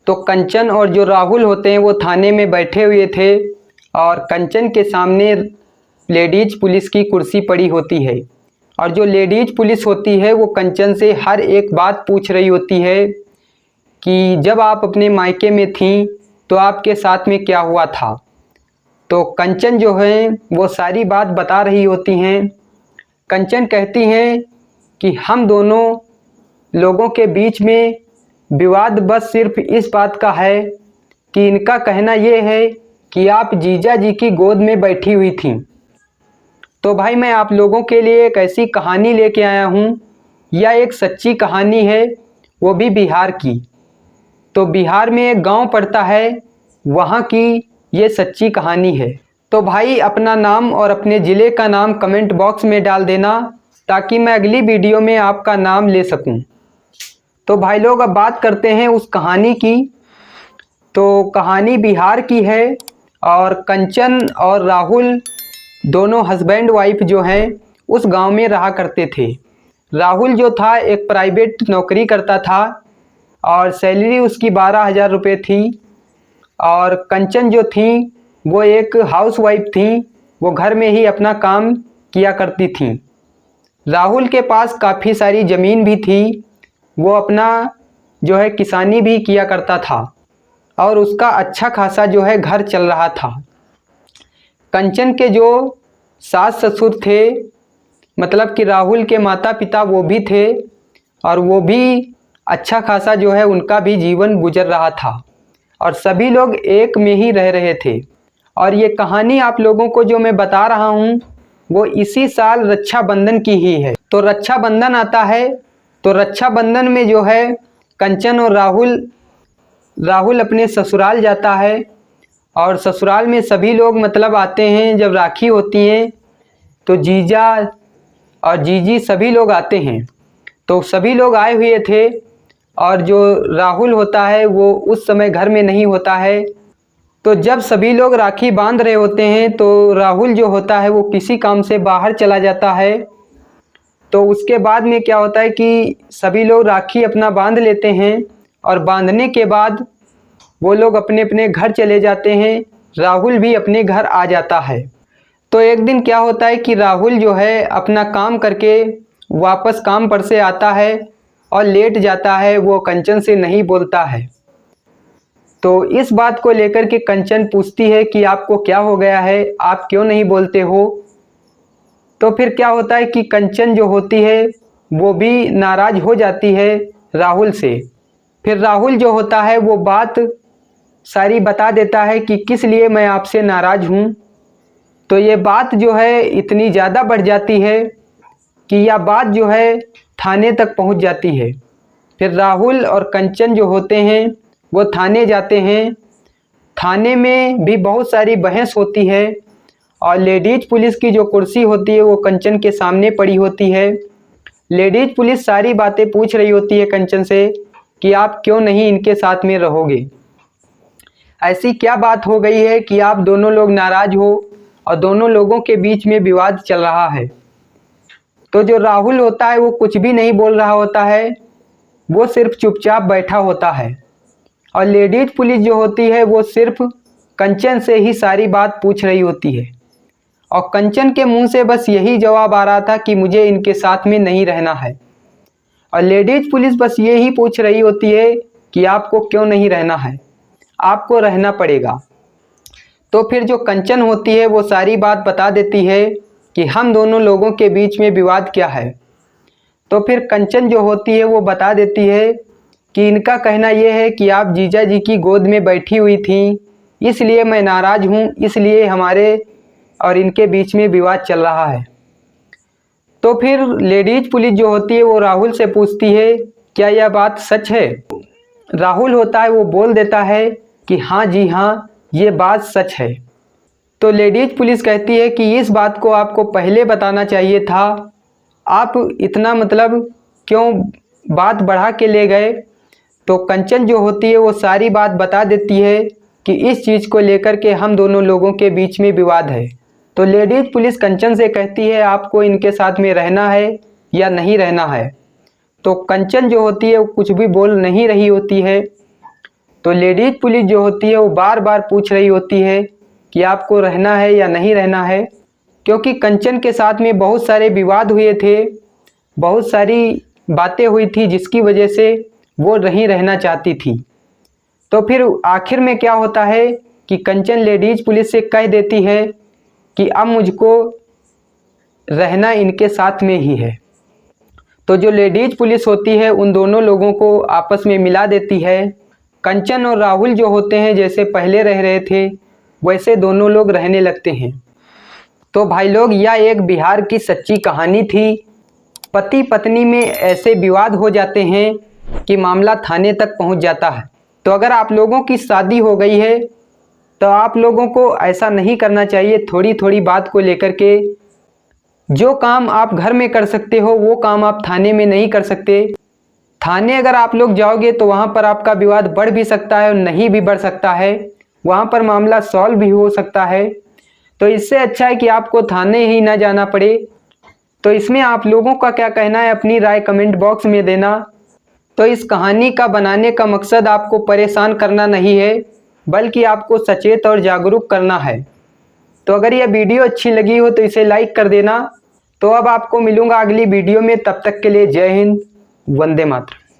तो कंचन और जो राहुल होते हैं वो थाने में बैठे हुए थे और कंचन के सामने लेडीज पुलिस की कुर्सी पड़ी होती है और जो लेडीज पुलिस होती है वो कंचन से हर एक बात पूछ रही होती है कि जब आप अपने मायके में थीं तो आपके साथ में क्या हुआ था। तो कंचन जो है वो सारी बात बता रही होती हैं। कंचन कहती हैं कि हम दोनों लोगों के बीच में विवाद बस सिर्फ इस बात का है कि इनका कहना ये है कि आप जीजा जी की गोद में बैठी हुई थीं। तो भाई मैं आप लोगों के लिए एक ऐसी कहानी लेके आया हूँ। यह एक सच्ची कहानी है, वो भी बिहार की। तो बिहार में एक गांव पड़ता है, वहाँ की ये सच्ची कहानी है। तो भाई अपना नाम और अपने ज़िले का नाम कमेंट बॉक्स में डाल देना ताकि मैं अगली वीडियो में आपका नाम ले सकूं। तो भाई लोग अब बात करते हैं उस कहानी की। तो कहानी बिहार की है और कंचन और राहुल दोनों हस्बैंड वाइफ जो हैं उस गांव में रहा करते थे। राहुल जो था एक प्राइवेट नौकरी करता था और सैलरी उसकी 12,000 रुपये थी और कंचन जो थी वो एक हाउसवाइफ थी, वो घर में ही अपना काम किया करती थी। राहुल के पास काफ़ी सारी ज़मीन भी थी, वो अपना जो है किसानी भी किया करता था और उसका अच्छा खासा जो है घर चल रहा था। कंचन के जो सास ससुर थे, मतलब कि राहुल के माता पिता वो भी थे और वो भी अच्छा खासा जो है उनका भी जीवन गुजर रहा था और सभी लोग एक में ही रह रहे थे। और ये कहानी आप लोगों को जो मैं बता रहा हूँ वो इसी साल रक्षाबंधन की ही है। तो रक्षाबंधन आता है तो रक्षाबंधन में जो है कंचन और राहुल अपने ससुराल जाता है और ससुराल में सभी लोग मतलब आते हैं। जब राखी होती है तो जीजा और जीजी सभी लोग आते हैं। तो सभी लोग आए हुए थे और जो राहुल होता है वो उस समय घर में नहीं होता है। तो जब सभी लोग राखी बांध रहे होते हैं तो राहुल जो होता है वो किसी काम से बाहर चला जाता है। तो उसके बाद में क्या होता है कि सभी लोग राखी अपना बांध लेते हैं और बांधने के बाद वो लोग अपने अपने घर चले जाते हैं। राहुल भी अपने घर आ जाता है। तो एक दिन क्या होता है कि राहुल जो है अपना काम करके वापस काम पर से आता है और लेट जाता है, वो कंचन से नहीं बोलता है। तो इस बात को लेकर के कंचन पूछती है कि आपको क्या हो गया है, आप क्यों नहीं बोलते हो। तो फिर क्या होता है कि कंचन जो होती है वो भी नाराज़ हो जाती है राहुल से। फिर राहुल जो होता है वो बात सारी बता देता है कि किस लिए मैं आपसे नाराज़ हूँ। तो ये बात जो है इतनी ज़्यादा बढ़ जाती है कि यह बात जो है थाने तक पहुँच जाती है। फिर राहुल और कंचन जो होते हैं वो थाने जाते हैं। थाने में भी बहुत सारी बहस होती है और लेडीज पुलिस की जो कुर्सी होती है वो कंचन के सामने पड़ी होती है। लेडीज पुलिस सारी बातें पूछ रही होती है कंचन से कि आप क्यों नहीं इनके साथ में रहोगे, ऐसी क्या बात हो गई है कि आप दोनों लोग नाराज़ हो और दोनों लोगों के बीच में विवाद चल रहा है। तो जो राहुल होता है वो कुछ भी नहीं बोल रहा होता है, वो सिर्फ चुपचाप बैठा होता है और लेडीज पुलिस जो होती है वो सिर्फ कंचन से ही सारी बात पूछ रही होती है और कंचन के मुंह से बस यही जवाब आ रहा था कि मुझे इनके साथ में नहीं रहना है। और लेडीज पुलिस बस ये ही पूछ रही होती है कि आपको क्यों नहीं रहना है, आपको रहना पड़ेगा। तो फिर जो कंचन होती है वो सारी बात बता देती है कि हम दोनों लोगों के बीच में विवाद क्या है। तो फिर कंचन जो होती है वो बता देती है कि इनका कहना यह है कि आप जीजा जी की गोद में बैठी हुई थी, इसलिए मैं नाराज़ हूँ, इसलिए हमारे और इनके बीच में विवाद चल रहा है। तो फिर लेडीज पुलिस जो होती है वो राहुल से पूछती है क्या यह बात सच है। राहुल होता है वो बोल देता है कि हाँ जी हाँ, ये बात सच है। तो लेडीज पुलिस कहती है कि इस बात को आपको पहले बताना चाहिए था, आप इतना मतलब क्यों बात बढ़ा के ले गए। तो कंचन जो होती है वो सारी बात बता देती है कि इस चीज़ को लेकर के हम दोनों लोगों के बीच में विवाद है। तो लेडीज पुलिस कंचन से कहती है आपको इनके साथ में रहना है या नहीं रहना है। तो कंचन जो होती है वो कुछ भी बोल नहीं रही होती है। तो लेडीज पुलिस जो होती है वो बार बार पूछ रही होती है कि आपको रहना है या नहीं रहना है, क्योंकि कंचन के साथ में बहुत सारे विवाद हुए थे, बहुत सारी बातें हुई थी जिसकी वजह से वो नहीं रहना चाहती थी। तो फिर आखिर में क्या होता है कि कंचन लेडीज पुलिस से कह देती है कि अब मुझको रहना इनके साथ में ही है। तो जो लेडीज पुलिस होती है उन दोनों लोगों को आपस में मिला देती है। कंचन और राहुल जो होते हैं जैसे पहले रह रहे थे वैसे दोनों लोग रहने लगते हैं। तो भाई लोग, यह एक बिहार की सच्ची कहानी थी। पति पत्नी में ऐसे विवाद हो जाते हैं कि मामला थाने तक पहुंच जाता है। तो अगर आप लोगों की शादी हो गई है तो आप लोगों को ऐसा नहीं करना चाहिए। थोड़ी थोड़ी बात को लेकर के जो काम आप घर में कर सकते हो वो काम आप थाने में नहीं कर सकते। थाने अगर आप लोग जाओगे तो वहाँ पर आपका विवाद बढ़ भी सकता है और नहीं भी बढ़ सकता है, वहाँ पर मामला सॉल्व भी हो सकता है। तो इससे अच्छा है कि आपको थाने ही ना जाना पड़े। तो इसमें आप लोगों का क्या कहना है, अपनी राय कमेंट बॉक्स में देना। तो इस कहानी का बनाने का मकसद आपको परेशान करना नहीं है, बल्कि आपको सचेत और जागरूक करना है। तो अगर यह वीडियो अच्छी लगी हो तो इसे लाइक कर देना। तो अब आपको मिलूंगा अगली वीडियो में, तब तक के लिए जय हिंद, वंदे मातरम।